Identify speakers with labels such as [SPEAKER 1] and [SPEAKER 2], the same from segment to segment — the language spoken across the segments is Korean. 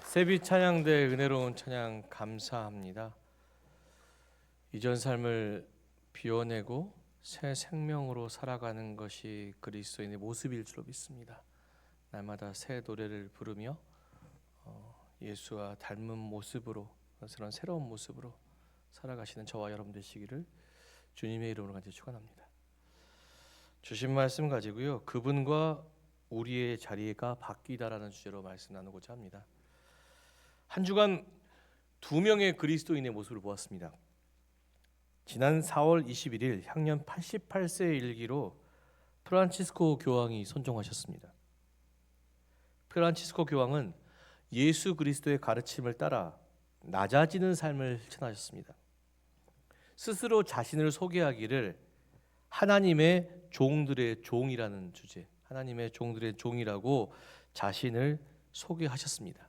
[SPEAKER 1] 세비 찬양대 은혜로운 찬양 감사합니다. 이전 삶을 비워내고 새 생명으로 살아가는 것이 그리스도인의 모습일 줄로 믿습니다. 날마다 새 노래를 부르며 예수와 닮은 모습으로, 그런 새로운 모습으로 살아가시는 저와 여러분 되시기를 주님의 이름으로 간절히 축원합니다. 주신 말씀 가지고요, 그분과 우리의 자리가 바뀌다라는 주제로 말씀 나누고자 합니다. 한 주간 두 명의 그리스도인의 모습을 보았습니다. 지난 4월 21일 향년 88세의 일기로 프란치스코 교황이 선종하셨습니다. 프란치스코 교황은 예수 그리스도의 가르침을 따라 낮아지는 삶을 실천하셨습니다. 스스로 자신을 소개하기를 하나님의 종들의 종이라는 주제, 하나님의 종들의 종이라고 자신을 소개하셨습니다.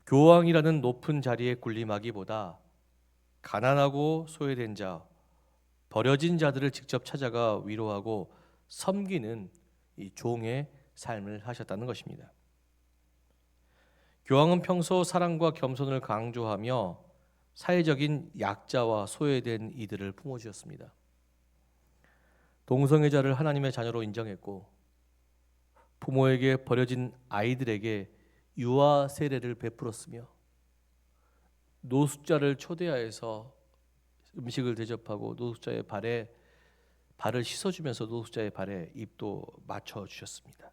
[SPEAKER 1] 교황이라는 높은 자리에 군림하기보다 가난하고 소외된 자, 버려진 자들을 직접 찾아가 위로하고 섬기는 이 종의 삶을 하셨다는 것입니다. 교황은 평소 사랑과 겸손을 강조하며 사회적인 약자와 소외된 이들을 품어주었습니다. 동성애자를 하나님의 자녀로 인정했고, 부모에게 버려진 아이들에게 유아 세례를 베풀었으며, 노숙자를 초대하여서 음식을 대접하고 노숙자의 발을 씻어주면서 노숙자의 발에 입도 맞춰주셨습니다.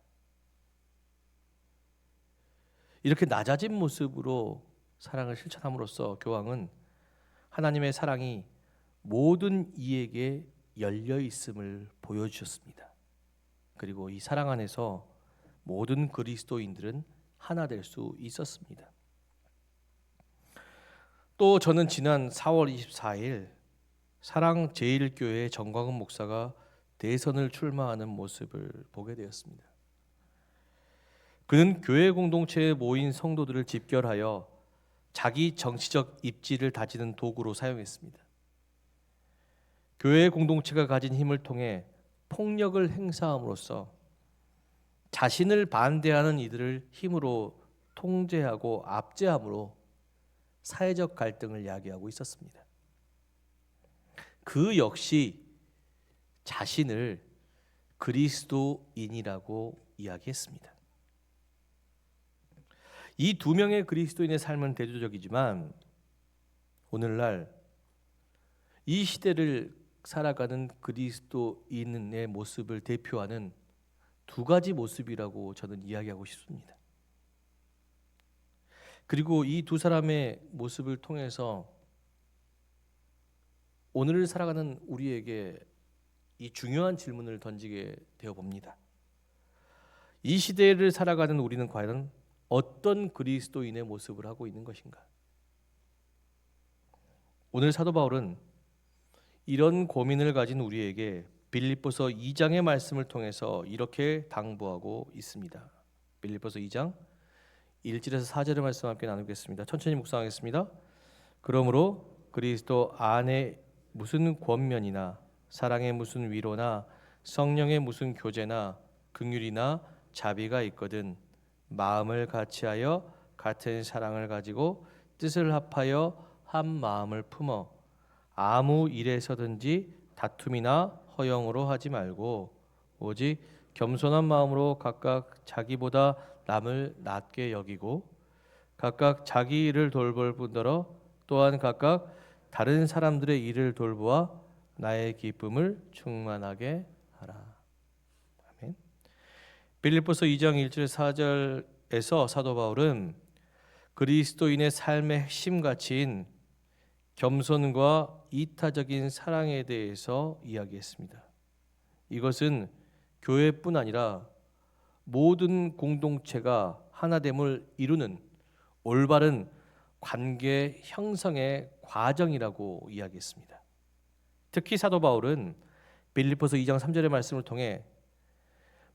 [SPEAKER 1] 이렇게 낮아진 모습으로 사랑을 실천함으로써 교황은 하나님의 사랑이 모든 이에게 열려 있음을 보여주셨습니다. 그리고 이 사랑 안에서 모든 그리스도인들은 하나 될 수 있었습니다. 또 저는 지난 4월 24일 사랑제일교회 정광훈 목사가 대선을 출마하는 모습을 보게 되었습니다. 그는 교회 공동체에 모인 성도들을 집결하여 자기 정치적 입지를 다지는 도구로 사용했습니다. 교회 공동체가 가진 힘을 통해 폭력을 행사함으로써 자신을 반대하는 이들을 힘으로 통제하고 압제함으로 사회적 갈등을 야기하고 있었습니다. 그 역시 자신을 그리스도인이라고 이야기했습니다. 이 두 명의 그리스도인의 삶은 대조적이지만 오늘날 이 시대를 살아가는 그리스도인의 모습을 대표하는 두 가지 모습이라고 저는 이야기하고 싶습니다. 그리고 이 두 사람의 모습을 통해서 오늘을 살아가는 우리에게 이 중요한 질문을 던지게 되어 봅니다. 이 시대를 살아가는 우리는 과연 어떤 그리스도인의 모습을 하고 있는 것인가? 오늘 사도 바울은 이런 고민을 가진 우리에게 빌립보서 2장의 말씀을 통해서 이렇게 당부하고 있습니다. 빌립보서 2장 1절에서 4절의 말씀 함께 나누겠습니다. 천천히 묵상하겠습니다. 그러므로 그리스도 안에 무슨 권면이나 사랑의 무슨 위로나 성령의 무슨 교제나 긍휼이나 자비가 있거든 마음을 같이하여 같은 사랑을 가지고 뜻을 합하여 한 마음을 품어 아무 일에서든지 다툼이나 허영으로 하지 말고 오직 겸손한 마음으로 각각 자기보다 남을 낮게 여기고 각각 자기 일을 돌볼 뿐더러 또한 각각 다른 사람들의 일을 돌보아 나의 기쁨을 충만하게 하라. 아멘. 빌립보서 2장 1절 4절에서 사도 바울은 그리스도인의 삶의 핵심 가치인 겸손과 이타적인 사랑에 대해서 이야기했습니다. 이것은 교회뿐 아니라 모든 공동체가 하나됨을 이루는 올바른 관계 형성의 과정이라고 이야기했습니다. 특히 사도 바울은 빌립보서 2장 3절의 말씀을 통해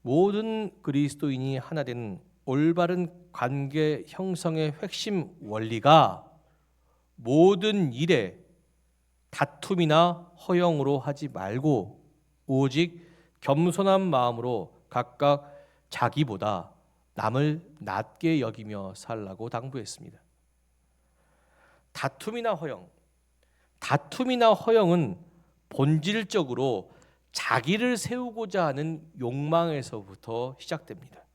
[SPEAKER 1] 모든 그리스도인이 하나 된 올바른 관계 형성의 핵심 원리가 모든 일에 다툼이나 허영으로 하지 말고 오직 겸손한 마음으로 각각 자기보다 남을 낮게 여기며 살라고 당부했습니다. 다툼이나 허영은 본질적으로 자기를 세우고자 하는 욕망에서부터 시작됩니다.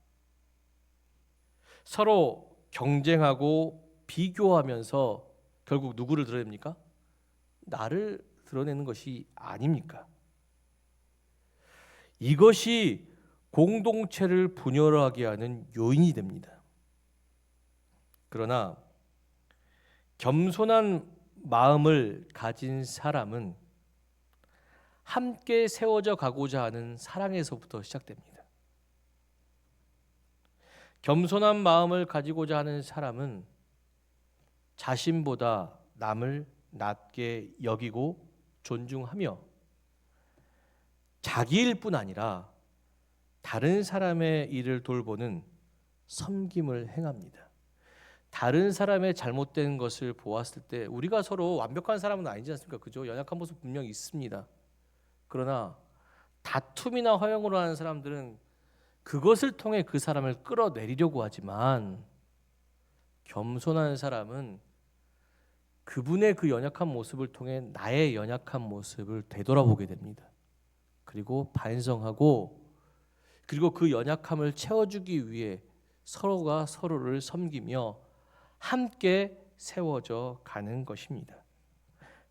[SPEAKER 1] 서로 경쟁하고 비교하면서 결국 누구를 드러냅니까? 나를 드러내는 것이 아닙니까? 이것이 공동체를 분열하게 하는 요인이 됩니다. 그러나 겸손한 마음을 가진 사람은 함께 세워져 가고자 하는 사랑에서부터 시작됩니다. 겸손한 마음을 가지고자 하는 사람은 자신보다 남을 낮게 여기고 존중하며 자기 일뿐 아니라 다른 사람의 일을 돌보는 섬김을 행합니다. 다른 사람의 잘못된 것을 보았을 때 우리가 서로 완벽한 사람은 아니지 않습니까? 그죠? 연약한 모습 분명히 있습니다. 그러나 다툼이나 허영으로 하는 사람들은 그것을 통해 그 사람을 끌어내리려고 하지만 겸손한 사람은 그분의 그 연약한 모습을 통해 나의 연약한 모습을 되돌아보게 됩니다. 그리고 반성하고 그리고 그 연약함을 채워주기 위해 서로가 서로를 섬기며 함께 세워져 가는 것입니다.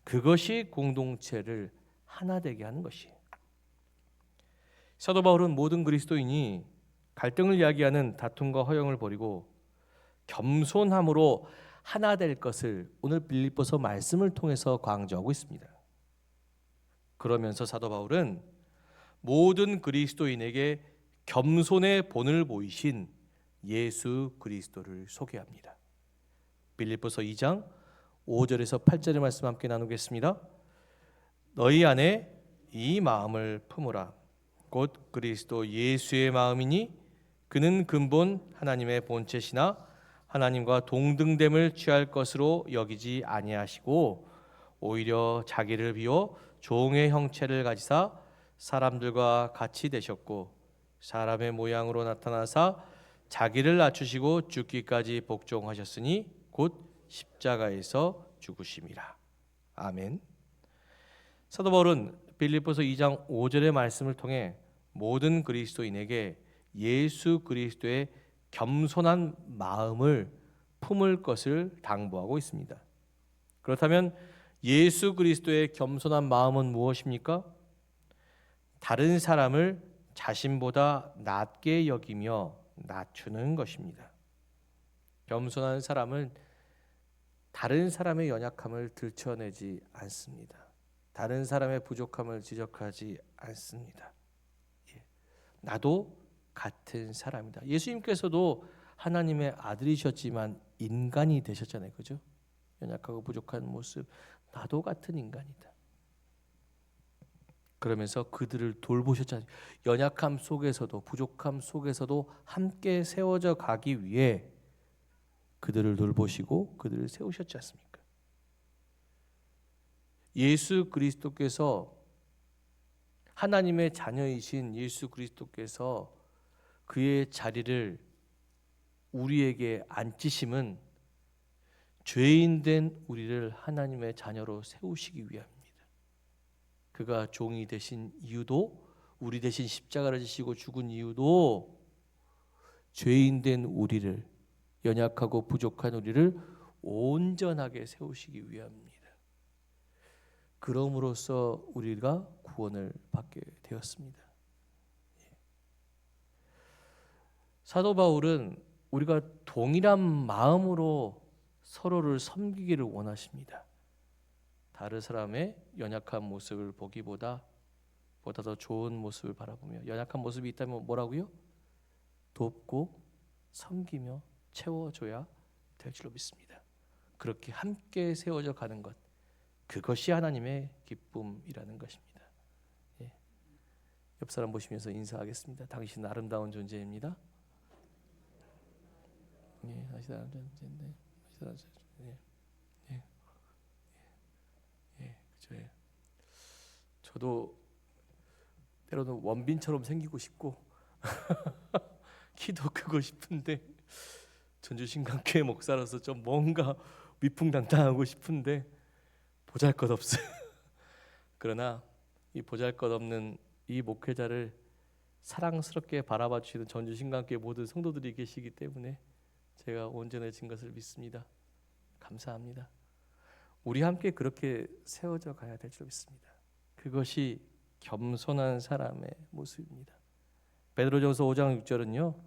[SPEAKER 1] 그것이 공동체를 하나 되게 하는 것이에요. 사도 바울은 모든 그리스도인이 갈등을 야기하는 다툼과 허영을 버리고 겸손함으로 하나 될 것을 오늘 빌립보서 말씀을 통해서 강조하고 있습니다. 그러면서 사도 바울은 모든 그리스도인에게 겸손의 본을 보이신 예수 그리스도를 소개합니다. 빌립보서 2장 5절에서 8절의 말씀 함께 나누겠습니다. 너희 안에 이 마음을 품으라. 곧 그리스도 예수의 마음이니 그는 근본 하나님의 본체시나 하나님과 동등됨을 취할 것으로 여기지 아니하시고 오히려 자기를 비워 종의 형체를 가지사 사람들과 같이 되셨고 사람의 모양으로 나타나사 자기를 낮추시고 죽기까지 복종하셨으니 곧 십자가에서 죽으심이라. 아멘. 사도 바울은 빌립보서 2장 5절의 말씀을 통해 모든 그리스도인에게 예수 그리스도의 겸손한 마음을 품을 것을 당부하고 있습니다. 그렇다면 예수 그리스도의 겸손한 마음은 무엇입니까? 다른 사람을 자신보다 낮게 여기며 낮추는 것입니다. 겸손한 사람은 다른 사람의 연약함을 들춰내지 않습니다. 다른 사람의 부족함을 지적하지 않습니다. 나도 같은 사람이다. 예수님께서도 하나님의 아들이셨지만 인간이 되셨잖아요. 그죠? 연약하고 부족한 모습, 나도 같은 인간이다. 그러면서 그들을 돌보셨잖아요. 연약함 속에서도 부족함 속에서도 함께 세워져 가기 위해 그들을 돌보시고 그들을 세우셨지 않습니까? 예수 그리스도께서 하나님의 자녀이신 예수 그리스도께서 그의 자리를 우리에게 앉히심은 죄인 된 우리를 하나님의 자녀로 세우시기 위함입니다. 그가 종이 되신 이유도 우리 대신 십자가를 지시고 죽은 이유도 죄인 된 우리를 연약하고 부족한 우리를 온전하게 세우시기 위함입니다. 그럼으로써 우리가 구원을 받게 되었습니다. 사도 바울은 우리가 동일한 마음으로 서로를 섬기기를 원하십니다. 다른 사람의 연약한 모습을 보기보다 더 좋은 모습을 바라보며 연약한 모습이 있다면 뭐라고요? 돕고 섬기며 채워줘야 될 줄로 믿습니다. 그렇게 함께 세워져 가는 것, 그것이 하나님의 기쁨이라는 것입니다. 예. 옆 사람 보시면서 인사하겠습니다. 당신은 아름다운 존재입니다. 예, 당신은 아름다운 존재인데, 그죠? 저도 때로는 원빈처럼 생기고 싶고 키도 크고 싶은데 전주신강교회 목사로서 좀 뭔가 위풍당당하고 싶은데 보잘것없어요. 그러나 이 보잘것없는 이 목회자를 사랑스럽게 바라봐 주시는 전주신강교회 모든 성도들이 계시기 때문에 제가 온전해진 것을 믿습니다. 감사합니다. 우리 함께 그렇게 세워져 가야 될 줄 믿습니다. 그것이 겸손한 사람의 모습입니다. 베드로전서 5장 6절은요,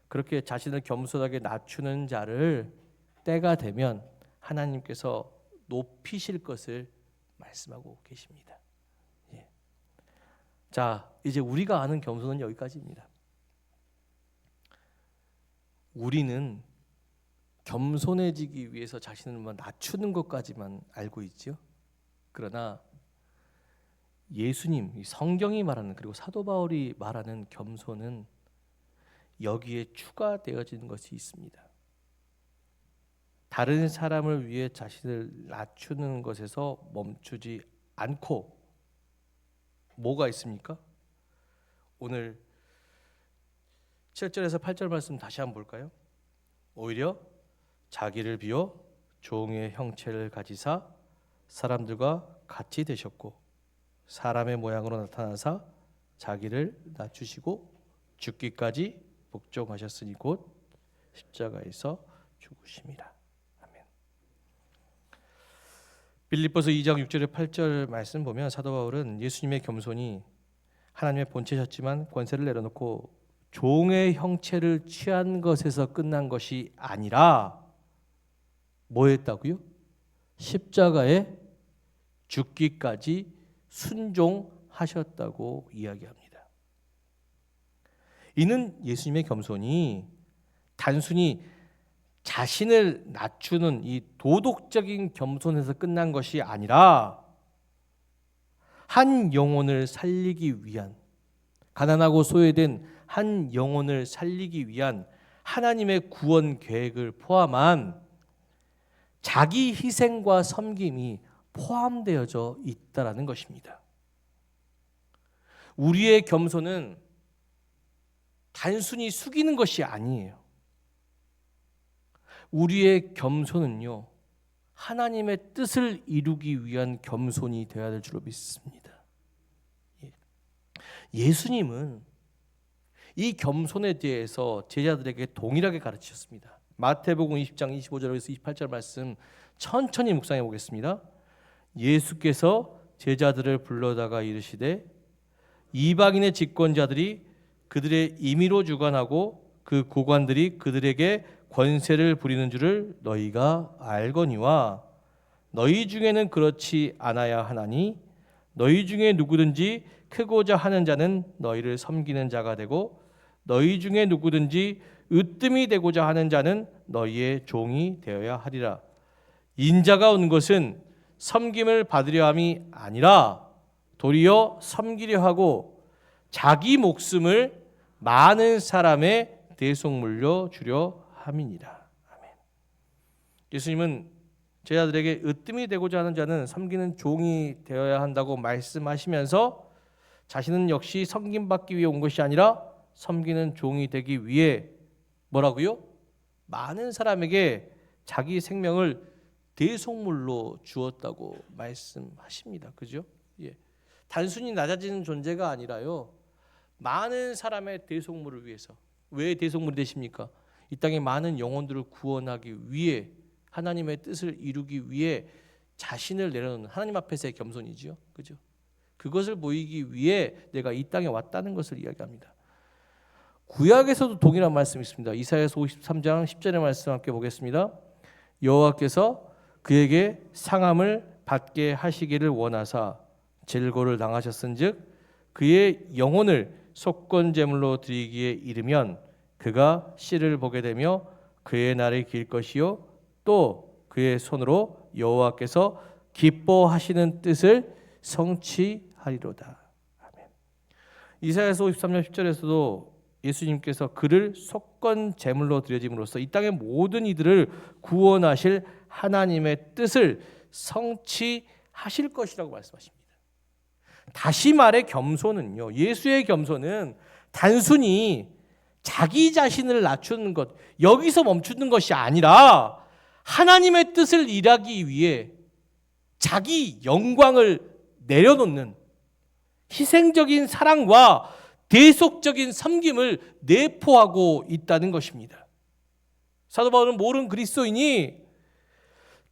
[SPEAKER 1] 그렇게 자신을 겸손하게 낮추는 자를 때가 되면 하나님께서 높이실 것을 말씀하고 계십니다. 예. 자, 이제 우리가 아는 겸손은 여기까지입니다. 우리는 겸손해지기 위해서 자신을 낮추는 것까지만 알고 있죠. 그러나 예수님, 성경이 말하는, 그리고 사도 바울이 말하는 겸손은 여기에 추가되어지는 것이 있습니다. 다른 사람을 위해 자신을 낮추는 것에서 멈추지 않고 뭐가 있습니까? 오늘 7절에서 8절 말씀 다시 한번 볼까요? 오히려 자기를 비워 종의 형체를 가지사 사람들과 같이 되셨고 사람의 모양으로 나타나사 자기를 낮추시고 죽기까지 복종하셨으니 곧 십자가에서 죽으심이라. 아멘. 빌립보서 2장 6절에 8절 말씀 보면 사도 바울은 예수님의 겸손이 하나님의 본체셨지만 권세를 내려놓고 종의 형체를 취한 것에서 끝난 것이 아니라 뭐 했다고요? 십자가에 죽기까지 순종하셨다고 이야기합니다. 이는 예수님의 겸손이 단순히 자신을 낮추는 이 도덕적인 겸손에서 끝난 것이 아니라 한 영혼을 살리기 위한, 가난하고 소외된 한 영혼을 살리기 위한 하나님의 구원 계획을 포함한 자기 희생과 섬김이 포함되어져 있다라는 것입니다. 우리의 겸손은 단순히 숙이는 것이 아니에요. 우리의 겸손은요, 하나님의 뜻을 이루기 위한 겸손이 되어야 될 줄로 믿습니다. 예수님은 이 겸손에 대해서 제자들에게 동일하게 가르치셨습니다. 마태복음 20장 25절에서 28절 말씀 천천히 묵상해 보겠습니다. 예수께서 제자들을 불러다가 이르시되 이방인의 집권자들이 그들의 임의로 주관하고 그 고관들이 그들에게 권세를 부리는 줄을 너희가 알거니와 너희 중에는 그렇지 않아야 하나니 너희 중에 누구든지 크고자 하는 자는 너희를 섬기는 자가 되고 너희 중에 누구든지 으뜸이 되고자 하는 자는 너희의 종이 되어야 하리라. 인자가 온 것은 섬김을 받으려 함이 아니라 도리어 섬기려 하고 자기 목숨을 많은 사람의 대속물로 주려 함이니라. 아멘. 예수님은 제자들에게 으뜸이 되고자 하는 자는 섬기는 종이 되어야 한다고 말씀하시면서 자신은 역시 섬김받기 위해 온 것이 아니라 섬기는 종이 되기 위해 뭐라고요? 많은 사람에게 자기 생명을 대속물로 주었다고 말씀하십니다. 그죠? 예. 단순히 낮아지는 존재가 아니라요, 많은 사람의 대속물을 위해서. 왜 대속물이 되십니까? 이 땅에 많은 영혼들을 구원하기 위해, 하나님의 뜻을 이루기 위해 자신을 내려놓는 하나님 앞에서의 겸손이죠. 그죠? 그것을 보이기 위해 내가 이 땅에 왔다는 것을 이야기합니다. 구약에서도 동일한 말씀이 있습니다. 이사야서 53장 10절의 말씀 함께 보겠습니다. 여호와께서 그에게 상함을 받게 하시기를 원하사 질고를 당하셨은즉 그의 영혼을 속건제물로 드리기에 이르면 그가 씨를 보게 되며 그의 날이 길 것이요 또 그의 손으로 여호와께서 기뻐하시는 뜻을 성취하리로다. 아멘. 이사야서 53장 10절에서도 예수님께서 그를 속건 제물로 드려짐으로써 이 땅의 모든 이들을 구원하실 하나님의 뜻을 성취하실 것이라고 말씀하십니다. 다시 말해 겸손은요, 예수의 겸손은 단순히 자기 자신을 낮추는 것, 여기서 멈추는 것이 아니라 하나님의 뜻을 일하기 위해 자기 영광을 내려놓는 희생적인 사랑과 대속적인 섬김을 내포하고 있다는 것입니다. 사도 바울은 모든 그리스도인이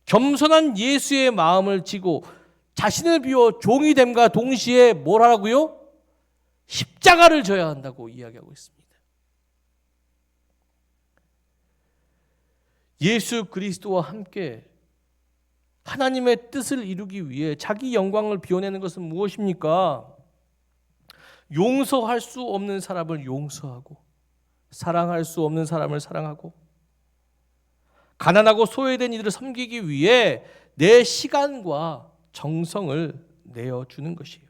[SPEAKER 1] 겸손한 예수의 마음을 지고 자신을 비워 종이 됨과 동시에 뭘 하라고요? 십자가를 져야 한다고 이야기하고 있습니다. 예수 그리스도와 함께 하나님의 뜻을 이루기 위해 자기 영광을 비워내는 것은 무엇입니까? 용서할 수 없는 사람을 용서하고 사랑할 수 없는 사람을 사랑하고 가난하고 소외된 이들을 섬기기 위해 내 시간과 정성을 내어주는 것이에요.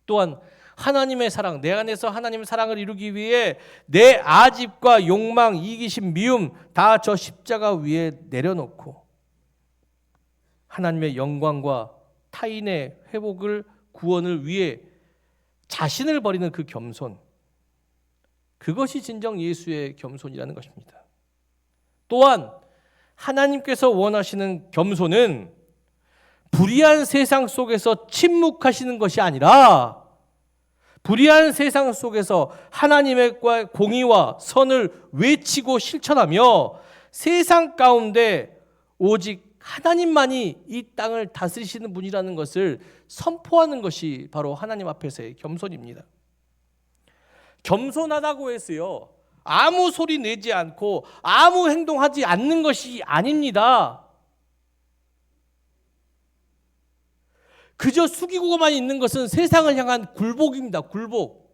[SPEAKER 1] 또한 하나님의 사랑, 내 안에서 하나님의 사랑을 이루기 위해 내 아집과 욕망, 이기심, 미움 다 저 십자가 위에 내려놓고 하나님의 영광과 타인의 회복을, 구원을 위해 자신을 버리는 그 겸손, 그것이 진정 예수의 겸손이라는 것입니다. 또한 하나님께서 원하시는 겸손은 불의한 세상 속에서 침묵하시는 것이 아니라 불의한 세상 속에서 하나님의 공의와 선을 외치고 실천하며 세상 가운데 오직 하나님만이 이 땅을 다스리시는 분이라는 것을 선포하는 것이 바로 하나님 앞에서의 겸손입니다. 겸손하다고 해서요, 아무 소리 내지 않고 아무 행동하지 않는 것이 아닙니다. 그저 숙이고만 있는 것은 세상을 향한 굴복입니다. 굴복.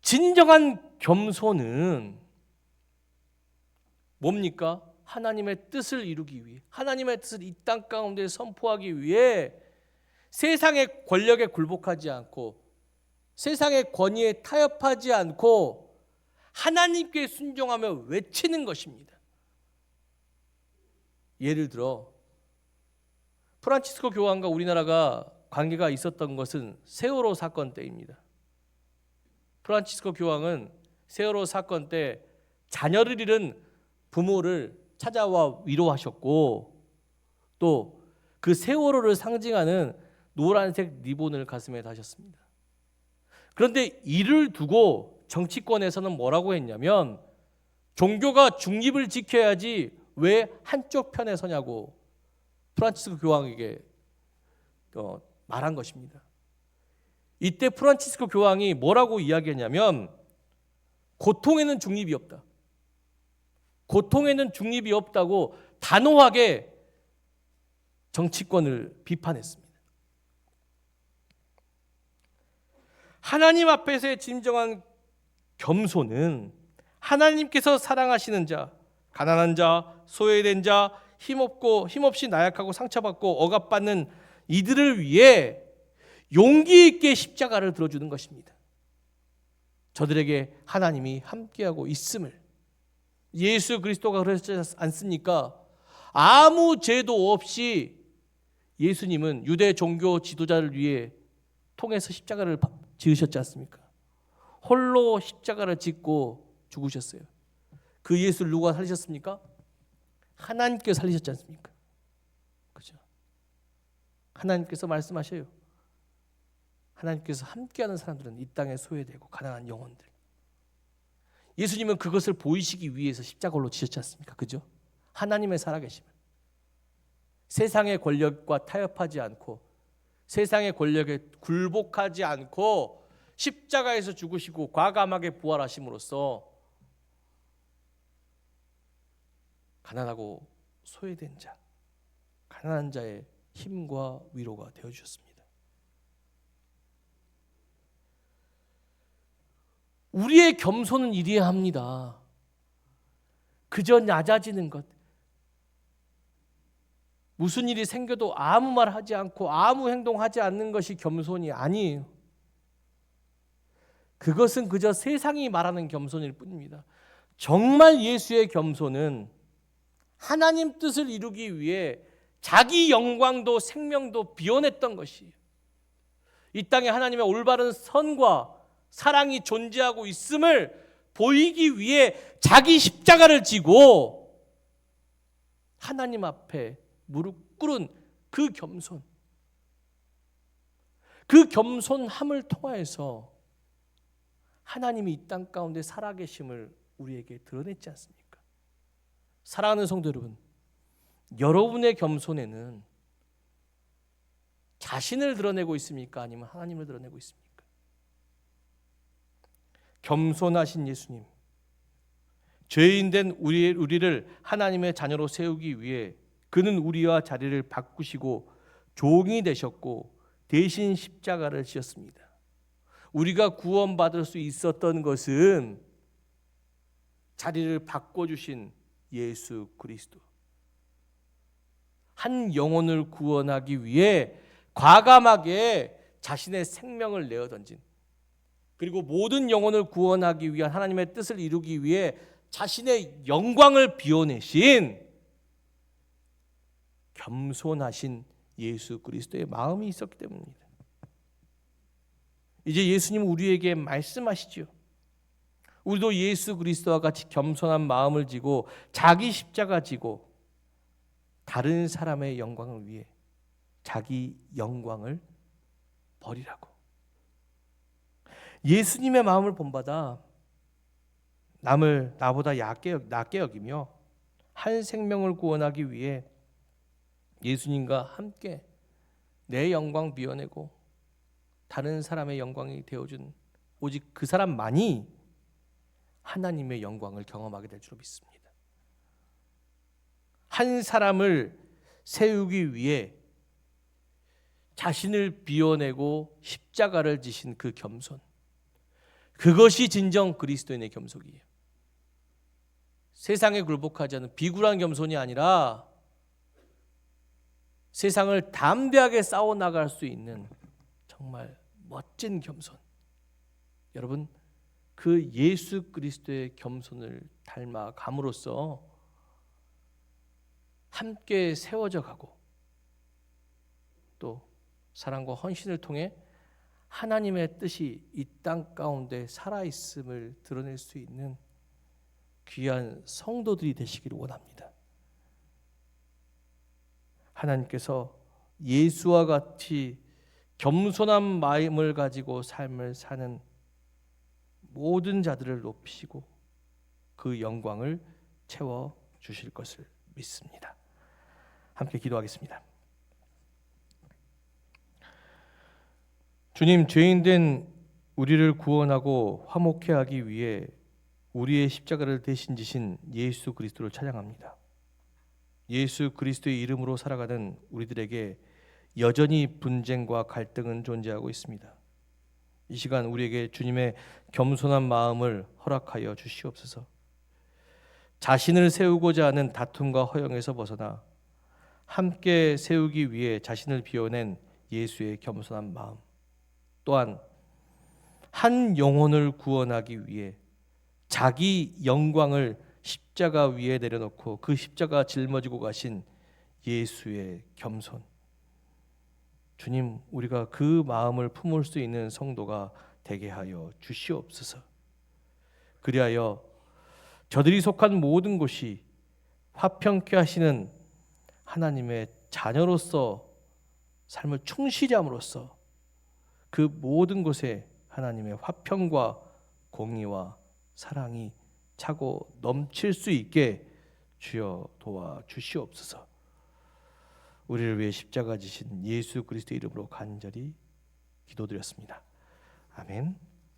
[SPEAKER 1] 진정한 겸손은 뭡니까? 하나님의 뜻을 이루기 위해, 하나님의 뜻을 이 땅 가운데 선포하기 위해 세상의 권력에 굴복하지 않고 세상의 권위에 타협하지 않고 하나님께 순종하며 외치는 것입니다. 예를 들어 프란치스코 교황과 우리나라가 관계가 있었던 것은 세월호 사건 때입니다. 프란치스코 교황은 세월호 사건 때 자녀를 잃은 부모를 찾아와 위로하셨고 또 그 세월호를 상징하는 노란색 리본을 가슴에 다셨습니다. 그런데 이를 두고 정치권에서는 뭐라고 했냐면 종교가 중립을 지켜야지 왜 한쪽 편에 서냐고 프란치스코 교황에게 말한 것입니다. 이때 프란치스코 교황이 뭐라고 이야기했냐면 고통에는 중립이 없다. 고통에는 중립이 없다고 단호하게 정치권을 비판했습니다. 하나님 앞에서의 진정한 겸손은 하나님께서 사랑하시는 자, 가난한 자, 소외된 자, 힘없이 나약하고 상처받고 억압받는 이들을 위해 용기 있게 십자가를 들어주는 것입니다. 저들에게 하나님이 함께하고 있음을, 예수 그리스도가 그러지 않습니까? 아무 죄도 없이 예수님은 유대 종교 지도자를 위해 통해서 십자가를 지으셨지 않습니까? 홀로 십자가를 짓고 죽으셨어요. 그 예수를 누가 살리셨습니까? 하나님께서 살리셨지 않습니까? 그죠? 하나님께서 말씀하셔요. 하나님께서 함께하는 사람들은 이 땅에 소외되고 가난한 영혼들. 예수님은 그것을 보이시기 위해서 십자가로 지셨지 않습니까? 그죠? 하나님의 살아계심을. 세상의 권력과 타협하지 않고 세상의 권력에 굴복하지 않고 십자가에서 죽으시고 과감하게 부활하심으로써 가난하고 소외된 자, 가난한 자의 힘과 위로가 되어주셨습니다. 우리의 겸손은 이래야 합니다. 그저 낮아지는 것, 무슨 일이 생겨도 아무 말 하지 않고 아무 행동하지 않는 것이 겸손이 아니에요. 그것은 그저 세상이 말하는 겸손일 뿐입니다. 정말 예수의 겸손은 하나님 뜻을 이루기 위해 자기 영광도 생명도 비워냈던 것이에요. 이 땅에 하나님의 올바른 선과 사랑이 존재하고 있음을 보이기 위해 자기 십자가를 지고 하나님 앞에 무릎 꿇은 그 겸손, 그 겸손함을 통하여서 하나님이 이 땅 가운데 살아계심을 우리에게 드러냈지 않습니까? 사랑하는 성도 여러분, 여러분의 겸손에는 자신을 드러내고 있습니까? 아니면 하나님을 드러내고 있습니까? 겸손하신 예수님, 죄인된 우리를 하나님의 자녀로 세우기 위해 그는 우리와 자리를 바꾸시고 종이 되셨고 대신 십자가를 지셨습니다. 우리가 구원받을 수 있었던 것은 자리를 바꿔주신 예수 그리스도, 한 영혼을 구원하기 위해 과감하게 자신의 생명을 내어 던진, 그리고 모든 영혼을 구원하기 위한 하나님의 뜻을 이루기 위해 자신의 영광을 비워내신 겸손하신 예수 그리스도의 마음이 있었기 때문입니다. 이제 예수님은 우리에게 말씀하시죠. 우리도 예수 그리스도와 같이 겸손한 마음을 지고 자기 십자가 지고 다른 사람의 영광을 위해 자기 영광을 버리라고. 예수님의 마음을 본받아 남을 나보다 낮게 여기며 한 생명을 구원하기 위해 예수님과 함께 내 영광 비워내고 다른 사람의 영광이 되어준 오직 그 사람만이 하나님의 영광을 경험하게 될 줄 믿습니다. 한 사람을 세우기 위해 자신을 비워내고 십자가를 지신 그 겸손, 그것이 진정 그리스도인의 겸손이에요. 세상에 굴복하지 않은 비굴한 겸손이 아니라 세상을 담대하게 싸워나갈 수 있는 정말 멋진 겸손. 여러분, 그 예수 그리스도의 겸손을 닮아감으로써 함께 세워져 가고 또 사랑과 헌신을 통해 하나님의 뜻이 이 땅 가운데 살아있음을 드러낼 수 있는 귀한 성도들이 되시기를 원합니다. 하나님께서 예수와 같이 겸손한 마음을 가지고 삶을 사는 모든 자들을 높이시고 그 영광을 채워 주실 것을 믿습니다. 함께 기도하겠습니다. 주님, 죄인된 우리를 구원하고 화목케 하기 위해 우리의 십자가를 대신 지신 예수 그리스도를 찬양합니다. 예수 그리스도의 이름으로 살아가는 우리들에게 여전히 분쟁과 갈등은 존재하고 있습니다. 이 시간 우리에게 주님의 겸손한 마음을 허락하여 주시옵소서. 자신을 세우고자 하는 다툼과 허영에서 벗어나 함께 세우기 위해 자신을 비워낸 예수의 겸손한 마음, 또한 한 영혼을 구원하기 위해 자기 영광을 십자가 위에 내려놓고 그 십자가 짊어지고 가신 예수의 겸손. 주님, 우리가 그 마음을 품을 수 있는 성도가 되게 하여 주시옵소서. 그리하여 저들이 속한 모든 곳이 화평케 하시는 하나님의 자녀로서 삶을 충실히 함으로써 그 모든 곳에 하나님의 화평과 공의와 사랑이 차고 넘칠 수 있게 주여 도와 주시옵소서. 우리를 위해 십자가 지신 예수 그리스도 이름으로 간절히 기도드렸습니다. 아멘.